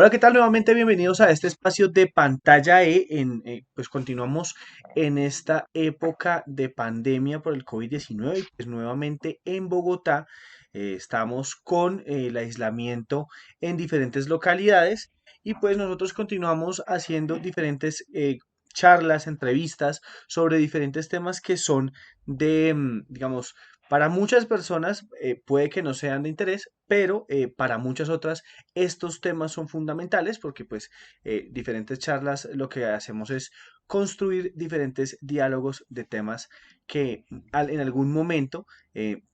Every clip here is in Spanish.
Hola, ¿qué tal? Nuevamente bienvenidos a este espacio de Pantalla E. Pues continuamos en esta época de pandemia por el COVID-19 y pues nuevamente en Bogotá estamos con el aislamiento en diferentes localidades y pues nosotros continuamos haciendo diferentes charlas, entrevistas sobre diferentes temas que son digamos, para muchas personas puede que no sean de interés, pero para muchas otras estos temas son fundamentales porque pues diferentes charlas lo que hacemos es construir diferentes diálogos de temas que en algún momento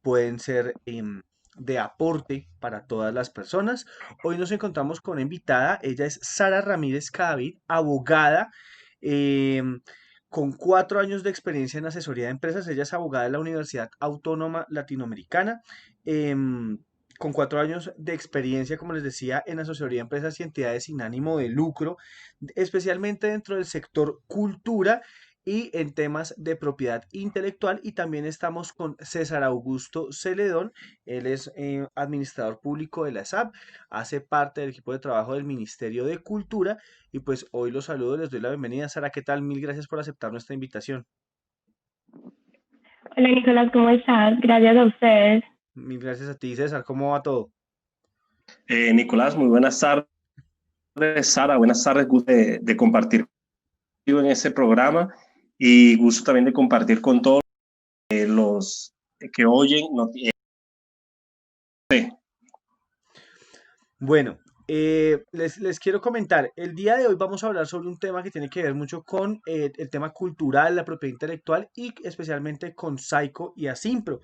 pueden ser de aporte para todas las personas. Hoy nos encontramos con una invitada, ella es Sara Ramírez Cadavid, abogada. em, con 4 años de experiencia en asesoría de empresas, ella es abogada de la Universidad Autónoma Latinoamericana. em, con 4 años de experiencia, como les decía, en asesoría de empresas y entidades sin ánimo de lucro, especialmente dentro del sector cultura y en temas de propiedad intelectual. Y también estamos con César Augusto Celedón, él es administrador público de la SAP, hace parte del equipo de trabajo del Ministerio de Cultura y pues hoy los saludo, les doy la bienvenida. Sara, ¿qué tal? Mil gracias por aceptar nuestra invitación. Hola Nicolás, ¿cómo estás? Gracias a ustedes. Mil gracias a ti, César. ¿Cómo va todo? Nicolás, muy buenas tardes. Sara, buenas tardes. Gusto de compartir contigo en ese programa y gusto también de compartir con todos los que oyen. Bueno, les quiero comentar, el día de hoy vamos a hablar sobre un tema que tiene que ver mucho con el tema cultural, la propiedad intelectual y especialmente con Saico y Asimpro.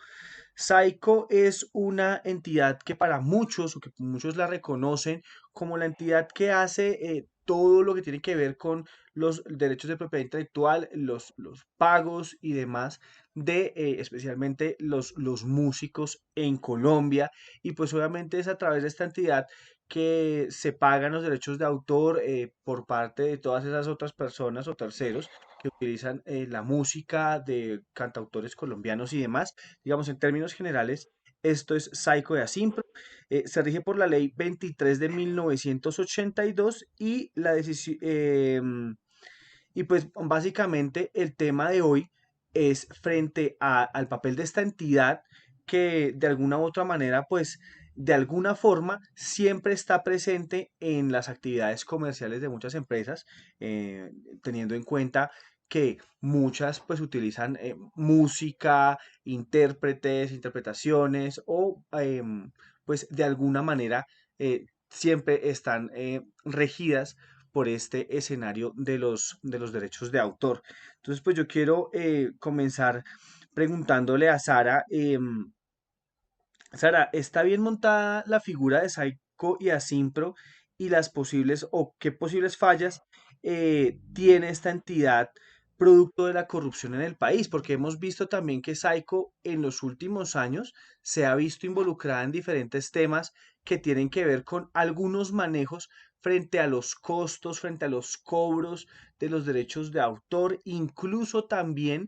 Saico es una entidad que para muchos, o que muchos la reconocen como la entidad que hace todo lo que tiene que ver con los derechos de propiedad intelectual, los pagos y demás de especialmente los músicos en Colombia. Y pues obviamente es a través de esta entidad que se pagan los derechos de autor por parte de todas esas otras personas o terceros que utilizan la música de cantautores colombianos y demás. Digamos, en términos generales, esto es Saico de Asimpro. Se rige por la ley 23 de 1982 y la decisión, y pues básicamente el tema de hoy es frente al papel de esta entidad que de alguna u otra manera, pues de alguna forma siempre está presente en las actividades comerciales de muchas empresas, teniendo en cuenta que muchas pues utilizan música, intérpretes, interpretaciones o pues de alguna manera siempre están regidas por este escenario de los derechos de autor. Entonces, pues yo quiero comenzar preguntándole a Sara, Sara, ¿está bien montada la figura de Saiko y Asimpro y las posibles o qué posibles fallas tiene esta entidad producto de la corrupción en el país? Porque hemos visto también que Saiko en los últimos años se ha visto involucrada en diferentes temas que tienen que ver con algunos manejos frente a los costos, frente a los cobros de los derechos de autor, incluso también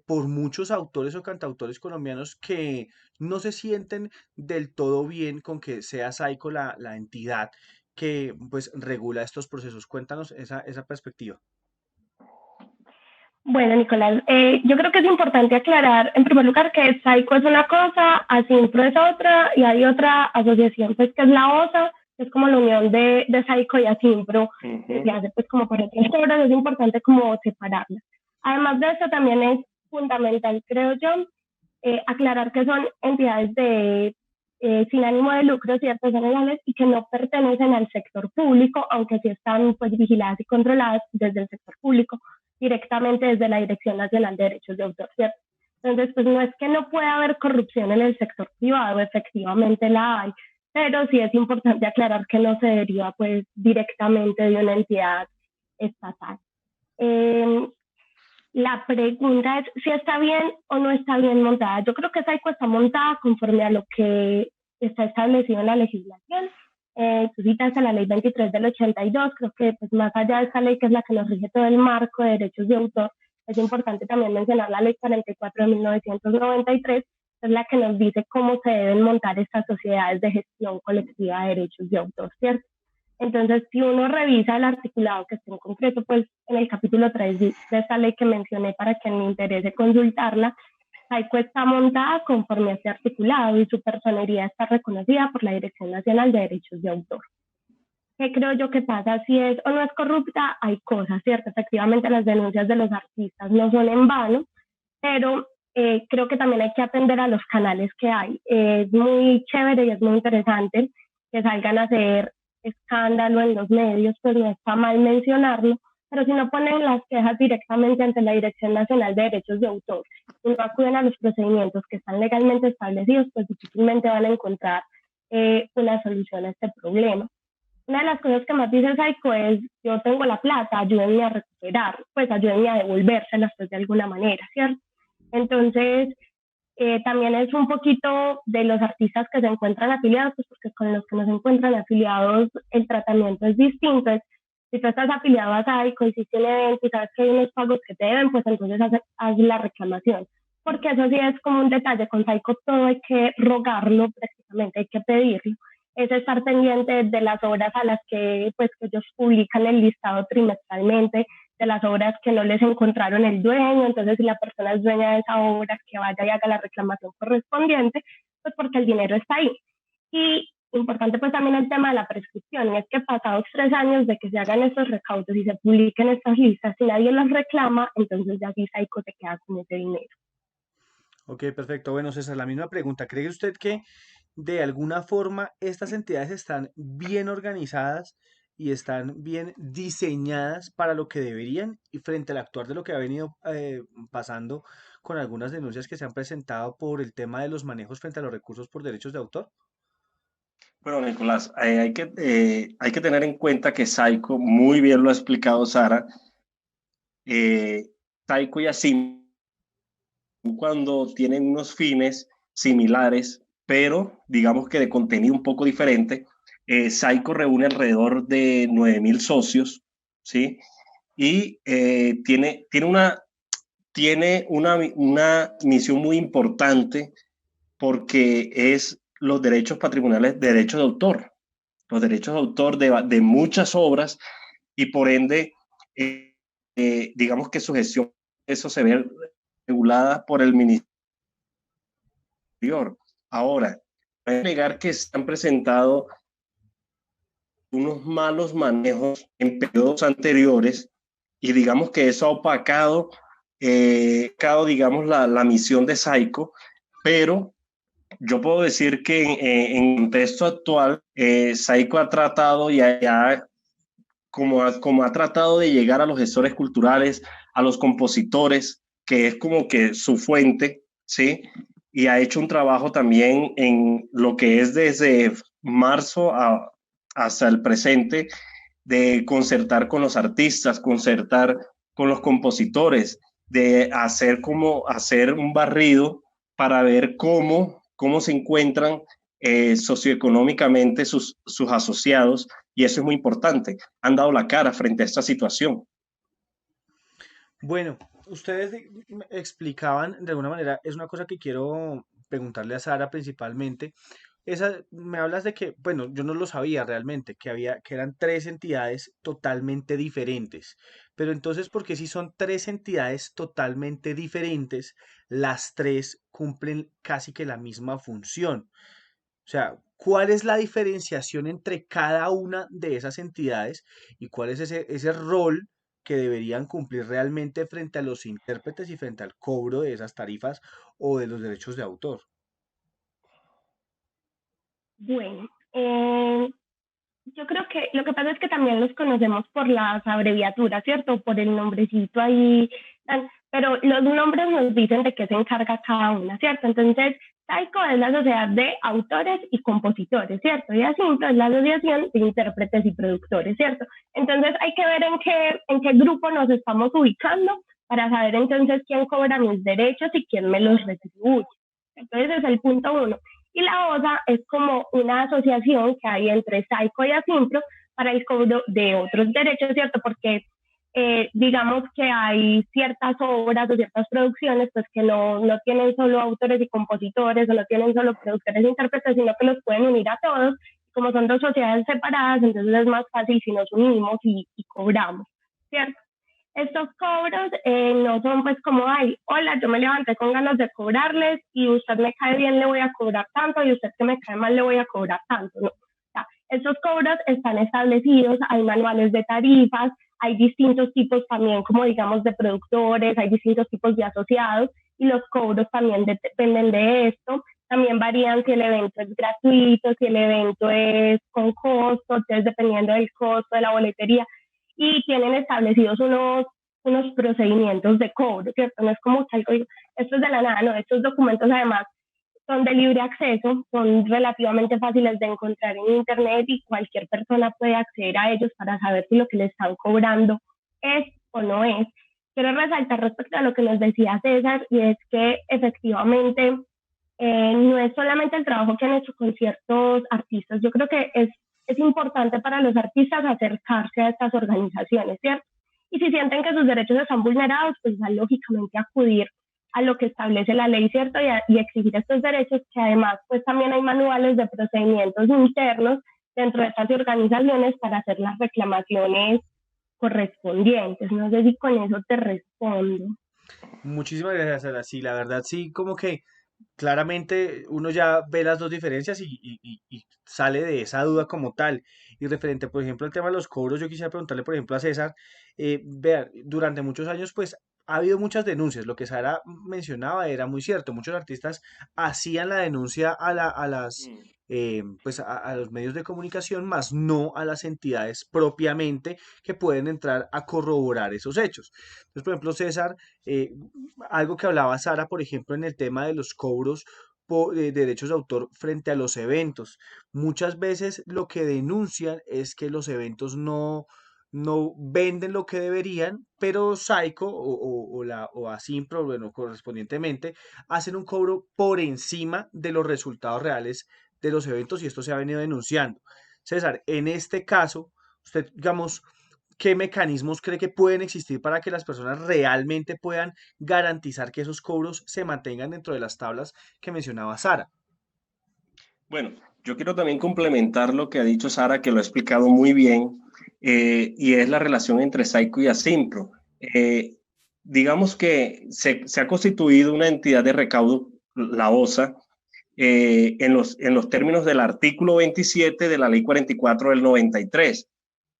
por muchos autores o cantautores colombianos que no se sienten del todo bien con que sea Saico la entidad que pues regula estos procesos. Cuéntanos esa perspectiva. Bueno, Nicolás, yo creo que es importante aclarar, en primer lugar, que Saico es una cosa, Asimpro es otra, y hay otra asociación, pues, que es la OSA, que es como la unión de Saico y Asimpro, que se hace, pues, como por otras obras, es importante como separarlas. Además de eso, también es fundamental, creo yo, aclarar que son entidades sin ánimo de lucro, ciertas son legales y que no pertenecen al sector público, aunque sí están pues vigiladas y controladas desde el sector público, directamente desde la Dirección Nacional de Derechos de Autor, ¿cierto? Entonces, pues no es que no pueda haber corrupción en el sector privado, efectivamente la hay, pero sí es importante aclarar que no se deriva pues directamente de una entidad estatal. Eh, la pregunta es si está bien o no está bien montada. Yo creo que Saico está montada conforme a lo que está establecido en la legislación. Tú citas a la ley 23 del 82, creo que pues, más allá de esa ley que es la que nos rige todo el marco de derechos de autor, es importante también mencionar la ley 44 de 1993, que es la que nos dice cómo se deben montar estas sociedades de gestión colectiva de derechos de autor, ¿cierto? Entonces, si uno revisa el articulado que está en concreto, pues en el capítulo 3 de esta ley que mencioné para quien me interese consultarla, SAICO está montada conforme a este articulado y su personería está reconocida por la Dirección Nacional de Derechos de Autor. ¿Qué creo yo que pasa? Si es o no es corrupta, hay cosas, ¿cierto? Efectivamente, las denuncias de los artistas no son en vano, pero creo que también hay que atender a los canales que hay. Es muy chévere y es muy interesante que salgan a hacer escándalo en los medios, pues no está mal mencionarlo, pero si no ponen las quejas directamente ante la Dirección Nacional de Derechos de Autor y no acuden a los procedimientos que están legalmente establecidos, pues difícilmente van a encontrar una solución a este problema. Una de las cosas que más dice SAICO es, yo tengo la plata, ayúdenme a recuperar, pues ayúdenme a devolvérselas pues, de alguna manera, ¿cierto? Entonces, también es un poquito de los artistas que se encuentran afiliados, pues porque con los que no se encuentran afiliados el tratamiento es distinto. Si tú estás afiliado a SAICO y si tiene evento y sabes que hay unos pagos que te deben, pues entonces haz la reclamación. Porque eso sí es como un detalle, con SAICO todo hay que rogarlo prácticamente, hay que pedirlo. Es estar pendiente de las obras a las que, pues, que ellos publican el listado trimestralmente, de las obras que no les encontraron el dueño, entonces si la persona es dueña de esa obra, que vaya y haga la reclamación correspondiente, pues porque el dinero está ahí. Y importante pues también el tema de la prescripción, es que pasados 3 años de que se hagan estos recaudos y se publiquen estas listas, si nadie los reclama, entonces ya sí SAICO se queda con ese dinero. Ok, perfecto. Bueno, César, la misma pregunta. ¿Cree usted que de alguna forma estas entidades están bien organizadas y están bien diseñadas para lo que deberían y frente al actuar de lo que ha venido pasando con algunas denuncias que se han presentado por el tema de los manejos frente a los recursos por derechos de autor? Bueno, Nicolás, hay que tener en cuenta que SAICO, muy bien lo ha explicado Sara, SAICO y ASIM cuando tienen unos fines similares, pero digamos que de contenido un poco diferente. SAICO reúne alrededor de 9.000 socios, ¿sí? Y tiene una misión muy importante porque es los derechos patrimoniales, derechos de autor, los derechos de autor de muchas obras y por ende, digamos que su gestión, eso se ve regulada por el Ministerio. Ahora, no hay que negar que se han presentado unos malos manejos en periodos anteriores y digamos que eso ha opacado, digamos, la misión de SAICO, pero yo puedo decir que en contexto actual, SAICO ha tratado como ha tratado de llegar a los gestores culturales, a los compositores, que es como que su fuente, ¿sí? Y ha hecho un trabajo también en lo que es desde marzo hasta el presente, de concertar con los artistas, concertar con los compositores, de hacer un barrido para ver cómo se encuentran socioeconómicamente sus asociados, y eso es muy importante. Han dado la cara frente a esta situación. Bueno, ustedes explicaban de alguna manera, es una cosa que quiero preguntarle a Sara principalmente. Me hablas de que, bueno, yo no lo sabía realmente, que eran tres entidades totalmente diferentes. Pero entonces, ¿por qué si son tres entidades totalmente diferentes, las tres cumplen casi que la misma función? O sea, ¿cuál es la diferenciación entre cada una de esas entidades y cuál es ese rol que deberían cumplir realmente frente a los intérpretes y frente al cobro de esas tarifas o de los derechos de autor? Bueno, yo creo que lo que pasa es que también los conocemos por las abreviaturas, ¿cierto? Por el nombrecito ahí, pero los nombres nos dicen de qué se encarga cada una, ¿cierto? Entonces, SAICO es la Sociedad de Autores y Compositores, ¿cierto? Y ASIMPRO es la Asociación de Intérpretes y Productores, ¿cierto? Entonces, hay que ver en qué grupo nos estamos ubicando para saber entonces quién cobra mis derechos y quién me los retribuye. Entonces, ese es el punto uno. Y la OSA es como una asociación que hay entre SAICO y ASIMPRO para el cobro de otros derechos, ¿cierto? Porque digamos que hay ciertas obras o ciertas producciones pues que no tienen solo autores y compositores o no tienen solo productores e intérpretes, sino que los pueden unir a todos como son dos sociedades separadas, entonces es más fácil si nos unimos y cobramos, ¿cierto? Estos cobros no son pues como, ay, hola, yo me levanté con ganas de cobrarles y usted me cae bien, le voy a cobrar tanto y usted que me cae mal, le voy a cobrar tanto, ¿no? O sea, estos cobros están establecidos, hay manuales de tarifas, hay distintos tipos también, como digamos, de productores, hay distintos tipos de asociados y los cobros también dependen de esto. También varían si el evento es gratuito, si el evento es con costo, entonces dependiendo del costo de la boletería y tienen establecidos unos procedimientos de cobro, ¿cierto? No es como que algo, esto es de la nada, no, estos documentos además son de libre acceso, son relativamente fáciles de encontrar en Internet y cualquier persona puede acceder a ellos para saber si lo que le están cobrando es o no es. Quiero resaltar respecto a lo que nos decía César y es que efectivamente no es solamente el trabajo que han hecho con ciertos artistas, yo creo que es importante para los artistas acercarse a estas organizaciones, ¿cierto? Y si sienten que sus derechos están vulnerados, pues va lógicamente acudir a lo que establece la ley, ¿cierto? Y exigir estos derechos, que además pues también hay manuales de procedimientos internos dentro de estas organizaciones para hacer las reclamaciones correspondientes. No sé si con eso te respondo. Muchísimas gracias, Sara. Sí, la verdad, sí, como que claramente uno ya ve las dos diferencias y sale de esa duda como tal. Y referente, por ejemplo, al tema de los cobros, yo quisiera preguntarle, por ejemplo, a César, vea, durante muchos años, pues, ha habido muchas denuncias. Lo que Sara mencionaba era muy cierto. Muchos artistas hacían la denuncia a las, Mm. pues, a los medios de comunicación, más no a las entidades propiamente que pueden entrar a corroborar esos hechos. Entonces, por ejemplo, César, eh, algo que hablaba Sara, por ejemplo, en el tema de los cobros de derechos de autor frente a los eventos. Muchas veces lo que denuncian es que los eventos no venden lo que deberían, pero Saico o Asimpro, bueno, correspondientemente, hacen un cobro por encima de los resultados reales de los eventos y esto se ha venido denunciando. César, en este caso, usted, digamos, ¿qué mecanismos cree que pueden existir para que las personas realmente puedan garantizar que esos cobros se mantengan dentro de las tablas que mencionaba Sara? Bueno, yo quiero también complementar lo que ha dicho Sara, que lo ha explicado muy bien, y es la relación entre Saico y Asimpro. Eh, digamos que se ha constituido una entidad de recaudo, la OSA, en los términos del artículo 27 de la Ley 44 del 93.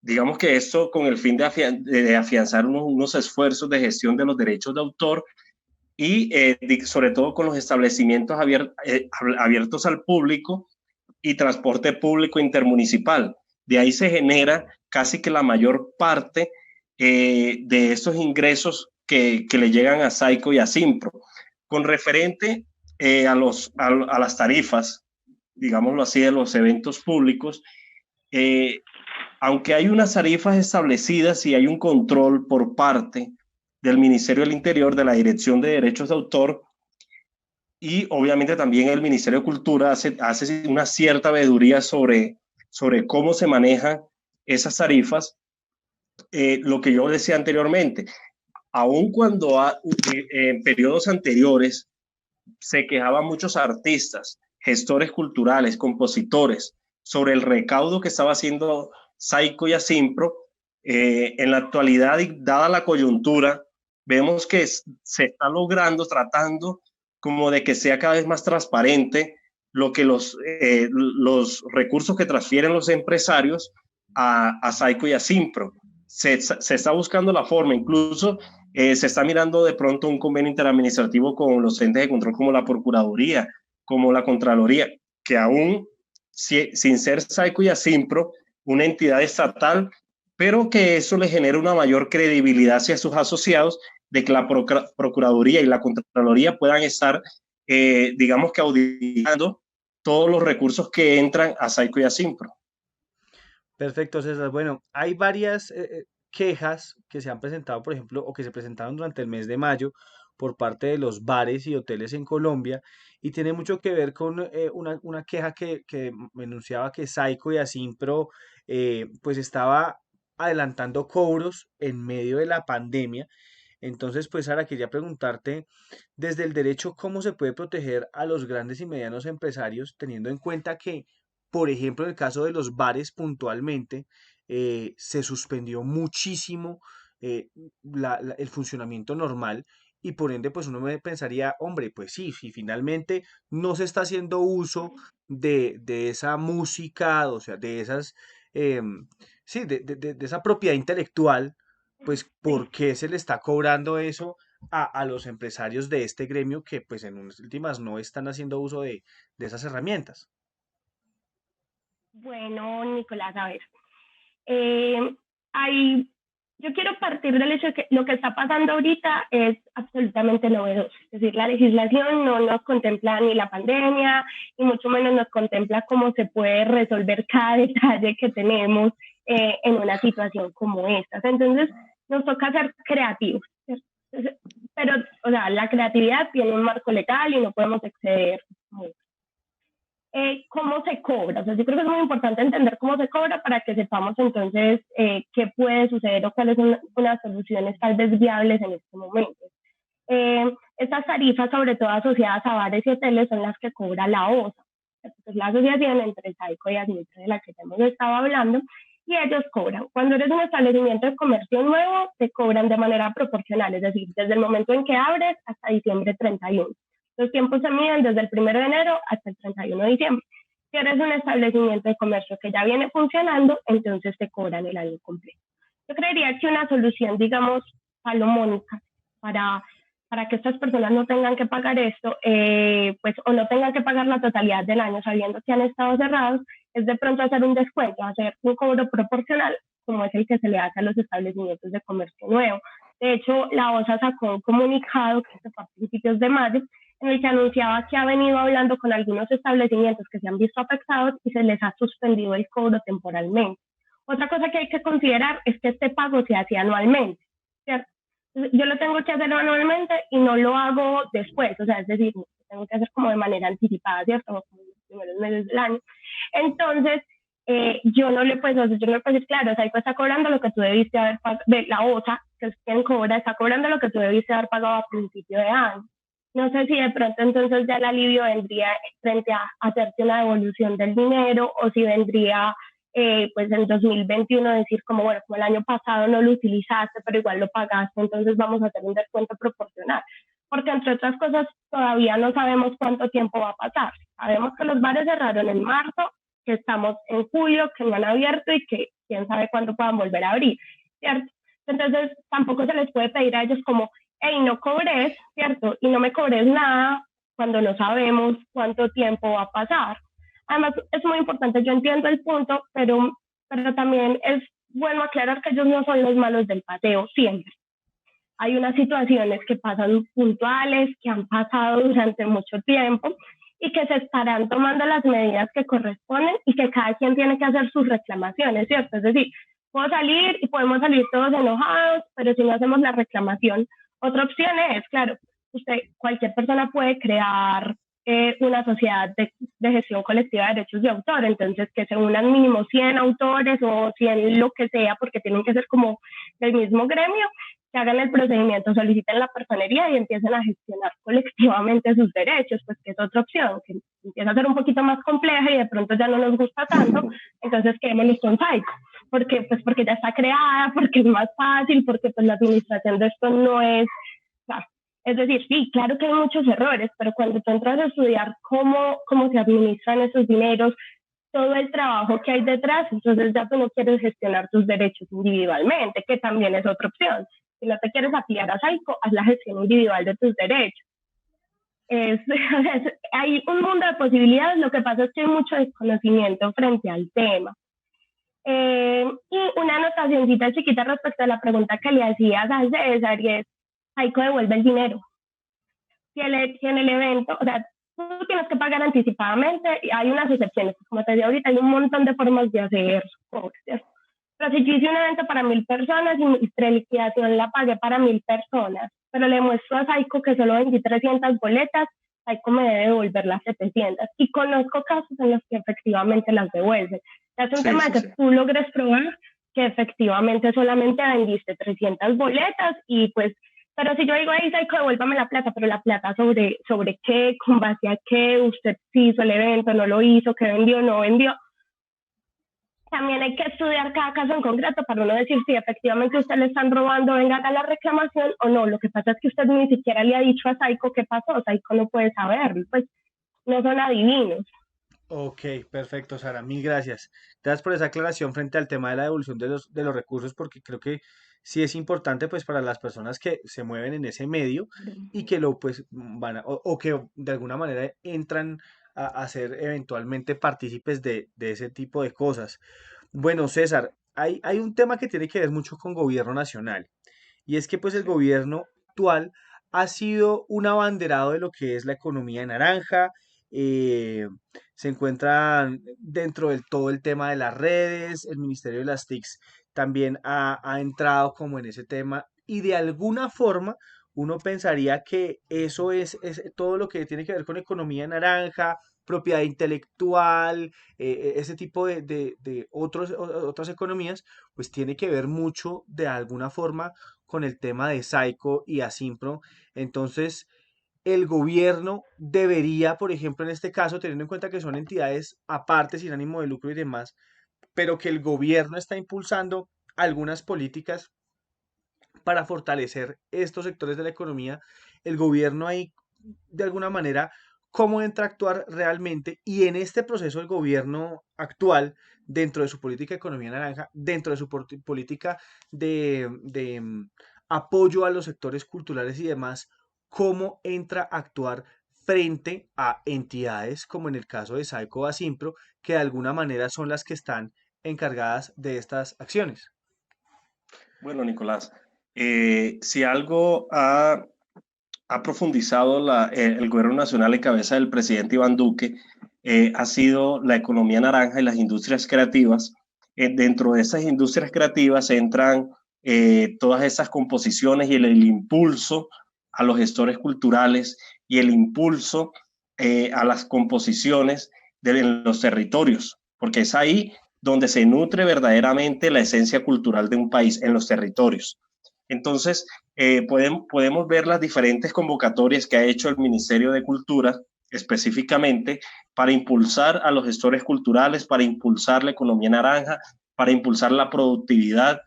Digamos que esto con el fin de afianzar unos esfuerzos de gestión de los derechos de autor y sobre todo con los establecimientos abiertos al público y transporte público intermunicipal. De ahí se genera casi que la mayor parte de esos ingresos que le llegan a Saico y a Simpro. Con referente a las tarifas, digámoslo así, de los eventos públicos, eh, aunque hay unas tarifas establecidas y hay un control por parte del Ministerio del Interior, de la Dirección de Derechos de Autor, y obviamente también el Ministerio de Cultura hace una cierta veeduría sobre cómo se manejan esas tarifas. Lo que yo decía anteriormente, aun cuando en periodos anteriores se quejaban muchos artistas, gestores culturales, compositores, sobre el recaudo que estaba haciendo Saico y Asimpro, en la actualidad, y dada la coyuntura, vemos que se está logrando, tratando como de que sea cada vez más transparente lo que los recursos que transfieren los empresarios a Saico y a Simpro. Se está buscando la forma, incluso se está mirando de pronto un convenio interadministrativo con los entes de control como la Procuraduría, como la Contraloría, que aún sin ser Saico y Asimpro, una entidad estatal, pero que eso le genera una mayor credibilidad hacia sus asociados de que la Procuraduría y la Contraloría puedan estar, digamos que auditando todos los recursos que entran a Saico y Asimpro. Perfecto, César. Bueno, hay varias quejas que se han presentado, por ejemplo, o que se presentaron durante el mes de mayo por parte de los bares y hoteles en Colombia, y tiene mucho que ver con una queja que me enunciaba que Saico y Asimpro pues estaba adelantando cobros en medio de la pandemia. Entonces, pues ahora quería preguntarte, desde el derecho, ¿cómo se puede proteger a los grandes y medianos empresarios, teniendo en cuenta que Por ejemplo, en el caso de los bares puntualmente, se suspendió muchísimo eh, el funcionamiento normal y por ende, pues uno me pensaría, hombre, pues sí, si finalmente no se está haciendo uso de esa música, o sea, de esas, sí, de esa propiedad intelectual, pues ¿por Sí. qué se le está cobrando eso a los empresarios de este gremio que pues en últimas no están haciendo uso de esas herramientas? Bueno, Nicolás, a ver, eh, hay, yo quiero partir del hecho de que lo que está pasando ahorita es absolutamente novedoso. Es decir, la legislación no nos contempla ni la pandemia, y mucho menos nos contempla cómo se puede resolver cada detalle que tenemos en una situación como esta. Entonces, nos toca ser creativos. ¿Cierto? Pero, o sea, la creatividad tiene un marco legal y no podemos exceder mucho. ¿Cómo se cobra? O sea, yo creo que es muy importante entender cómo se cobra para que sepamos entonces qué puede suceder o cuáles son unas soluciones tal vez viables en este momento. Estas tarifas, sobre todo asociadas a bares y hoteles, son las que cobra la OSA, que es la asociación entre Saico y Admitre de la que ya hemos estado hablando, y ellos cobran. Cuando eres un establecimiento de comercio nuevo, te cobran de manera proporcional, es decir, desde el momento en que abres hasta diciembre 31. Los tiempos se miden desde el 1 de enero hasta el 31 de diciembre. Si eres un establecimiento de comercio que ya viene funcionando, entonces te cobran el año completo. Yo creería que una solución, digamos, salomónica para que estas personas no tengan que pagar esto, pues, o no tengan que pagar la totalidad del año sabiendo que han estado cerrados, es de pronto hacer un descuento, hacer un cobro proporcional, como es el que se le hace a los establecimientos de comercio nuevo. De hecho, la OSA sacó un comunicado que se fue a principios de mayo, en el que anunciaba que ha venido hablando con algunos establecimientos que se han visto afectados y se les ha suspendido el cobro temporalmente. Otra cosa que hay que considerar es que este pago se hace anualmente, ¿cierto? Yo lo tengo que hacer anualmente y no lo hago después, o sea, es decir, lo tengo que hacer como de manera anticipada, ¿cierto? Como en los primeros meses del año. Entonces, yo no le puedo, yo no le puedo decir, claro, Saico está cobrando lo que tú debiste haber pagado, la OSA, que es quien cobra, está cobrando lo que tú debiste haber pagado a principio de año. No sé si de pronto entonces ya el alivio vendría frente a hacerte una devolución del dinero o si vendría pues en 2021 decir como, bueno, como el año pasado no lo utilizaste, pero igual lo pagaste, entonces vamos a hacer un descuento proporcional. Porque entre otras cosas, todavía no sabemos cuánto tiempo va a pasar. Sabemos que los bares cerraron en marzo, que estamos en julio, que no han abierto y que quién sabe cuándo puedan volver a abrir, ¿cierto? Entonces, tampoco se les puede pedir a ellos como, hey, no cobres, ¿cierto? Y no me cobres nada cuando no sabemos cuánto tiempo va a pasar. Además, es muy importante, yo entiendo el punto, pero también es bueno aclarar que ellos no son los malos del paseo siempre. Hay unas situaciones que pasan puntuales, que han pasado durante mucho tiempo y que se estarán tomando las medidas que corresponden y que cada quien tiene que hacer sus reclamaciones, ¿cierto? Es decir, puedo salir y podemos salir todos enojados, pero si no hacemos la reclamación, otra opción es, claro, cualquier persona puede crear una sociedad de gestión colectiva de derechos de autor, entonces que se unan mínimo 100 autores o 100 lo que sea, porque tienen que ser como del mismo gremio, que hagan el procedimiento, soliciten la personería y empiecen a gestionar colectivamente sus derechos, pues que es otra opción, que empieza a ser un poquito más compleja y de pronto ya no nos gusta tanto, entonces quedémonos con Saico, porque ya está creada, porque es más fácil, porque pues la administración de esto no es, o sea, es decir, sí, claro que hay muchos errores, pero cuando tú entras a estudiar cómo se administran esos dineros, todo el trabajo que hay detrás, entonces ya tú no quieres gestionar tus derechos individualmente, que también es otra opción. Si no te quieres afiliar a Saico, haz la gestión individual de tus derechos. Hay un mundo de posibilidades, lo que pasa es que hay mucho desconocimiento frente al tema. Y una anotacióncita chiquita respecto a la pregunta que le hacías a César, y es, Saico devuelve el dinero. Si en el evento, o sea, tú tienes que pagar anticipadamente, y hay unas excepciones, como te decía ahorita, hay un montón de formas de hacer cobros. Pero si yo hice un evento para 1000 personas y mi preliquidación la pagué para 1000 personas, pero le muestro a Saico que solo vendí 300 boletas, Saico me debe devolver las 700. Y conozco casos en los que efectivamente las devuelven. Es un tema de que tú logres probar que efectivamente solamente vendiste 300 boletas y pues, pero si yo digo, ahí Saico, devuélvame la plata, pero la plata sobre qué, con base a qué, usted sí hizo el evento, no lo hizo, qué vendió, no vendió, también hay que estudiar cada caso en concreto para uno decir si efectivamente a usted le están robando, venga, haga la reclamación o no. Lo que pasa es que usted ni siquiera le ha dicho a Saico qué pasó. Saico no puede saberlo, pues no son adivinos. Ok, perfecto, Sara, mil gracias. Gracias por esa aclaración frente al tema de la devolución de los recursos, porque creo que sí es importante pues para las personas que se mueven en ese medio y que lo pues o que de alguna manera entran a ser eventualmente partícipes de ese tipo de cosas. Bueno, César, hay un tema que tiene que ver mucho con gobierno nacional y es que pues el Sí. gobierno actual ha sido un abanderado de lo que es la economía naranja. eh, Se encuentran dentro del todo el tema de las redes, el Ministerio de las TICs también ha entrado como en ese tema y de alguna forma uno pensaría que eso es todo lo que tiene que ver con economía naranja, propiedad intelectual, ese tipo de otras economías, pues tiene que ver mucho de alguna forma con el tema de Saico y Asimpro. Entonces, el gobierno debería, por ejemplo, en este caso, teniendo en cuenta que son entidades aparte, sin ánimo de lucro y demás, pero que el gobierno está impulsando algunas políticas para fortalecer estos sectores de la economía, el gobierno ahí, de alguna manera, cómo entra a actuar realmente y en este proceso el gobierno actual, dentro de su política de economía naranja, dentro de su política de apoyo a los sectores culturales y demás, cómo entra a actuar frente a entidades como en el caso de Saico Asimpro, que de alguna manera son las que están encargadas de estas acciones. Bueno, Nicolás, si algo ha profundizado el gobierno nacional en cabeza del presidente Iván Duque, ha sido la economía naranja y las industrias creativas. Dentro de esas industrias creativas entran todas esas composiciones y el impulso a los gestores culturales y el impulso a las composiciones en los territorios, porque es ahí donde se nutre verdaderamente la esencia cultural de un país, en los territorios. Entonces, podemos ver las diferentes convocatorias que ha hecho el Ministerio de Cultura específicamente para impulsar a los gestores culturales, para impulsar la economía naranja, para impulsar la productividad.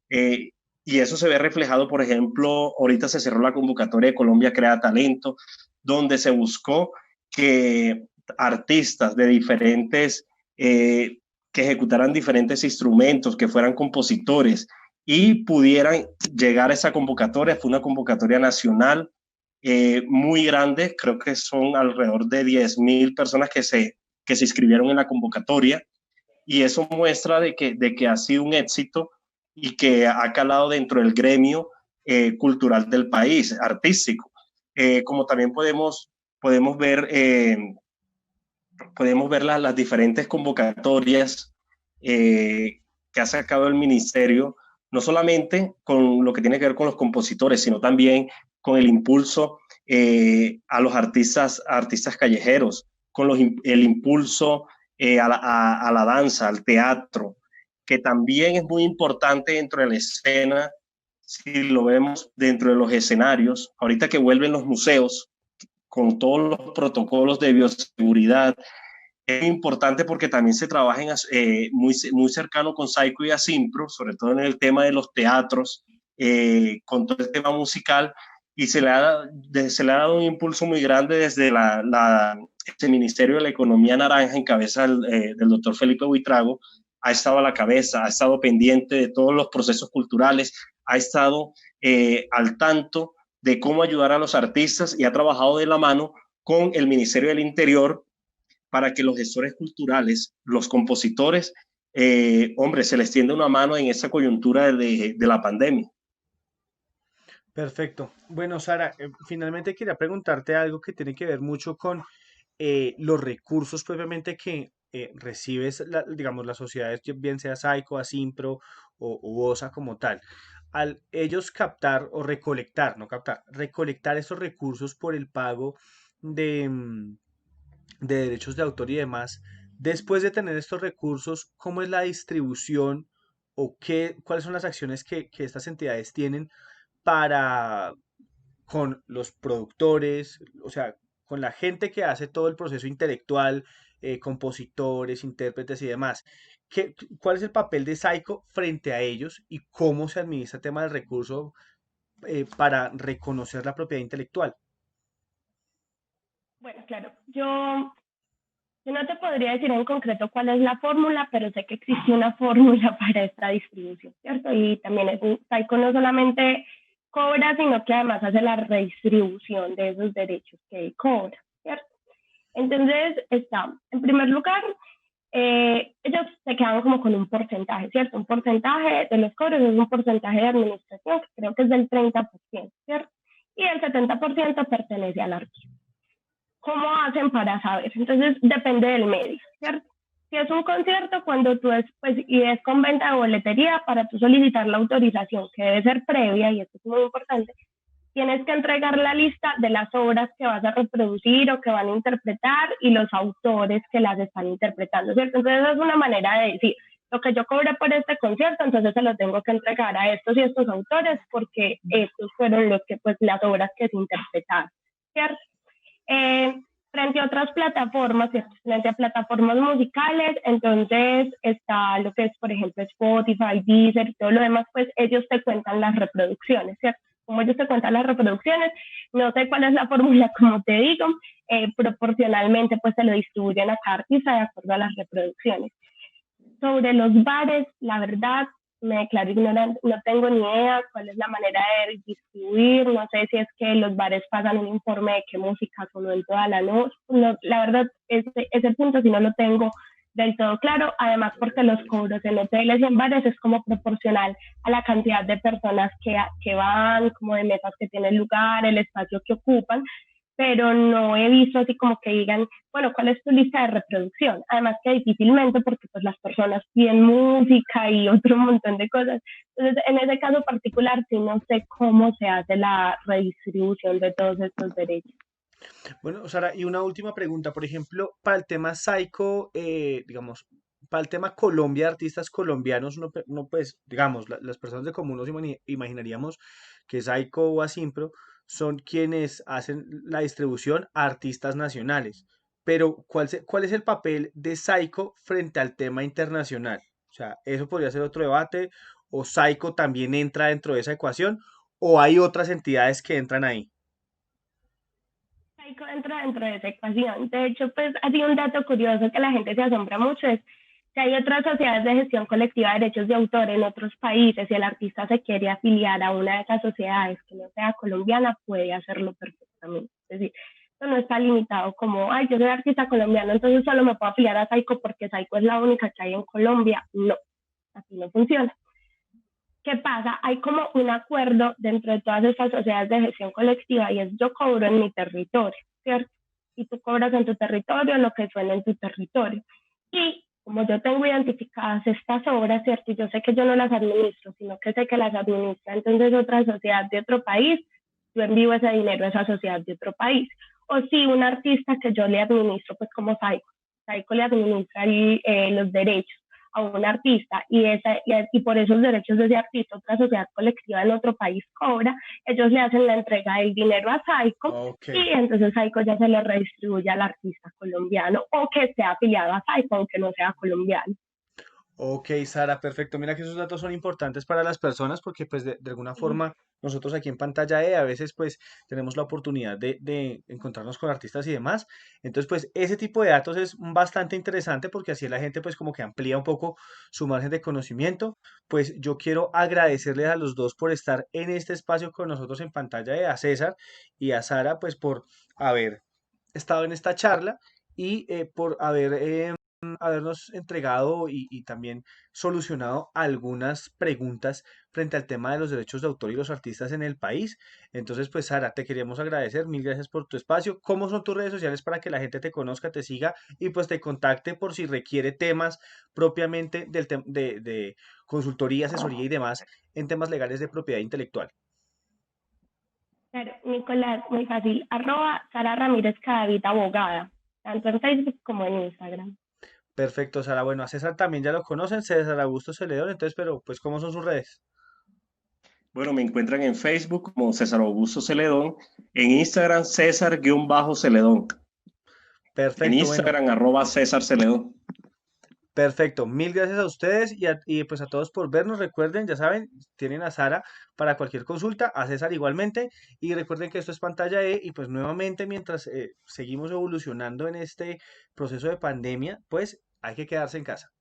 eh, y eso se ve reflejado, por ejemplo, ahorita se cerró la convocatoria de Colombia Crea Talento, donde se buscó que artistas de diferentes, que ejecutaran diferentes instrumentos, que fueran compositores, y pudieran llegar a esa convocatoria. Fue una convocatoria nacional muy grande, creo que son alrededor de 10.000 personas que se inscribieron en la convocatoria, y eso muestra de que ha sido un éxito y que ha calado dentro del gremio cultural del país, artístico. Como también podemos ver, podemos ver las diferentes convocatorias que ha sacado el ministerio, no solamente con lo que tiene que ver con los compositores, sino también con el impulso a los artistas callejeros, con el impulso a la danza, al teatro, que también es muy importante dentro de la escena, si lo vemos dentro de los escenarios, ahorita que vuelven los museos con todos los protocolos de bioseguridad. Es importante porque también se trabaja muy cercano con Saico y Asimpro, sobre todo en el tema de los teatros, con todo el tema musical, y se le ha dado un impulso muy grande desde este Ministerio de la Economía Naranja, en cabeza del doctor Felipe Buitrago. Ha estado a la cabeza, ha estado pendiente de todos los procesos culturales, ha estado al tanto de cómo ayudar a los artistas y ha trabajado de la mano con el Ministerio del Interior para que los gestores culturales, los compositores, hombre, se les tiende una mano en esa coyuntura de la pandemia. Perfecto. Bueno, Sara, finalmente quería preguntarte algo que tiene que ver mucho con los recursos propiamente que recibes, digamos, las sociedades, bien sea Saico, Asimpro o OSA como tal. Al ellos captar o recolectar, no captar, recolectar esos recursos por el pago de, de derechos de autor y demás, después de tener estos recursos, ¿cómo es la distribución o cuáles son las acciones que estas entidades tienen para con los productores, o sea, con la gente que hace todo el proceso intelectual, compositores, intérpretes y demás? ¿cuál es el papel de Saico frente a ellos y cómo se administra el tema del recurso para reconocer la propiedad intelectual? Bueno, claro, yo no te podría decir en concreto cuál es la fórmula, pero sé que existe una fórmula para esta distribución, ¿cierto? Y también Saico no solamente cobra, sino que además hace la redistribución de esos derechos que cobra, ¿cierto? Entonces está, en primer lugar, ellos se quedan como con un porcentaje, ¿cierto? Un porcentaje de los cobros es un porcentaje de administración, que creo que es del 30%, ¿cierto? Y el 70% pertenece al archivo. ¿Cómo hacen para saber? Entonces depende del medio, ¿cierto? Si es un concierto, cuando tú y es con venta de boletería, para tú solicitar la autorización, que debe ser previa, y esto es muy importante, tienes que entregar la lista de las obras que vas a reproducir o que van a interpretar y los autores que las están interpretando, ¿cierto? Entonces es una manera de decir, lo que yo cobré por este concierto, entonces se lo tengo que entregar a estos y estos autores porque estos fueron las obras que se interpretaron, ¿cierto? Frente a otras plataformas, ¿cierto? Frente a plataformas musicales, entonces está lo que es, por ejemplo, Spotify, Deezer, todo lo demás, pues ellos te cuentan las reproducciones, ¿cierto? Como ellos te cuentan las reproducciones, no sé cuál es la fórmula, como te digo, proporcionalmente pues se lo distribuyen a cada artista de acuerdo a las reproducciones. Sobre los bares, la verdad, me declaro ignorante, no tengo ni idea cuál es la manera de distribuir, no sé si es que los bares pasan un informe de qué música sonó en toda la noche, no, la verdad, ese punto sí no lo tengo del todo claro, además porque los cobros en hoteles y en bares es como proporcional a la cantidad de personas que van, como de mesas que tienen lugar, el espacio que ocupan, pero no he visto así como que digan, bueno, ¿cuál es tu lista de reproducción? Además que difícilmente porque pues las personas piden música y otro montón de cosas. Entonces, en ese caso particular, sí no sé cómo se hace la redistribución de todos estos derechos. Bueno, Sara, y una última pregunta, por ejemplo, para el tema Saico, digamos, para el tema Colombia, artistas colombianos, no pues, digamos, las personas de común nos imaginaríamos que Saico o Asimpro son quienes hacen la distribución a artistas nacionales, pero ¿cuál es el papel de Saico frente al tema internacional? O sea, eso podría ser otro debate, o Saico también entra dentro de esa ecuación, o hay otras entidades que entran ahí. Saico entra dentro de esa ecuación. De hecho, pues así un dato curioso que la gente se asombra mucho es que hay otras sociedades de gestión colectiva de derechos de autor en otros países y el artista se quiere afiliar a una de esas sociedades que no sea colombiana, puede hacerlo perfectamente. Es decir, esto no está limitado como, ay, yo soy artista colombiano, entonces solo me puedo afiliar a Saico porque Saico es la única que hay en Colombia. No, así no funciona. ¿Qué pasa? Hay como un acuerdo dentro de todas estas sociedades de gestión colectiva y es yo cobro en mi territorio, ¿cierto? Y tú cobras en tu territorio lo que suena en tu territorio. Y como yo tengo identificadas estas obras, ¿cierto? Y yo sé que yo no las administro, sino que sé que las administra entonces otra sociedad de otro país, yo envío ese dinero a esa sociedad de otro país. O si un artista que yo le administro, pues como Saico le administra los derechos a un artista y por esos derechos de ese artista otra sociedad colectiva en otro país cobra, ellos le hacen la entrega del dinero a Saico Ok. y entonces Saico ya se lo redistribuye al artista colombiano o que esté afiliado a Saico aunque no sea colombiano. Ok, Sara, perfecto. Mira que esos datos son importantes para las personas porque pues de alguna forma nosotros aquí en Pantalla E a veces pues tenemos la oportunidad de encontrarnos con artistas y demás. Entonces pues ese tipo de datos es bastante interesante porque así la gente pues como que amplía un poco su margen de conocimiento. Pues yo quiero agradecerles a los dos por estar en este espacio con nosotros en Pantalla E, a César y a Sara pues por haber estado en esta charla y por habernos entregado y también solucionado algunas preguntas frente al tema de los derechos de autor y los artistas en el país. Entonces, pues Sara, te queríamos agradecer, mil gracias por tu espacio. ¿Cómo son tus redes sociales para que la gente te conozca, te siga y pues te contacte por si requiere temas propiamente de consultoría, asesoría y demás en temas legales de propiedad intelectual? Claro, Nicolás, muy fácil, @Sara Ramírez Cadavid, abogada, tanto en Facebook como en Instagram. Perfecto, Sara. Bueno, a César también ya lo conocen, César Augusto Celedón, entonces, pero pues, ¿cómo son sus redes? Bueno, me encuentran en Facebook como César Augusto Celedón, en Instagram César-Celedón, en Perfecto, bueno. Instagram @César Celedón. Perfecto, mil gracias a ustedes y pues a todos por vernos. Recuerden, ya saben, tienen a Sara para cualquier consulta, a César igualmente. Y recuerden que esto es pantalla E y pues nuevamente mientras seguimos evolucionando en este proceso de pandemia, pues hay que quedarse en casa.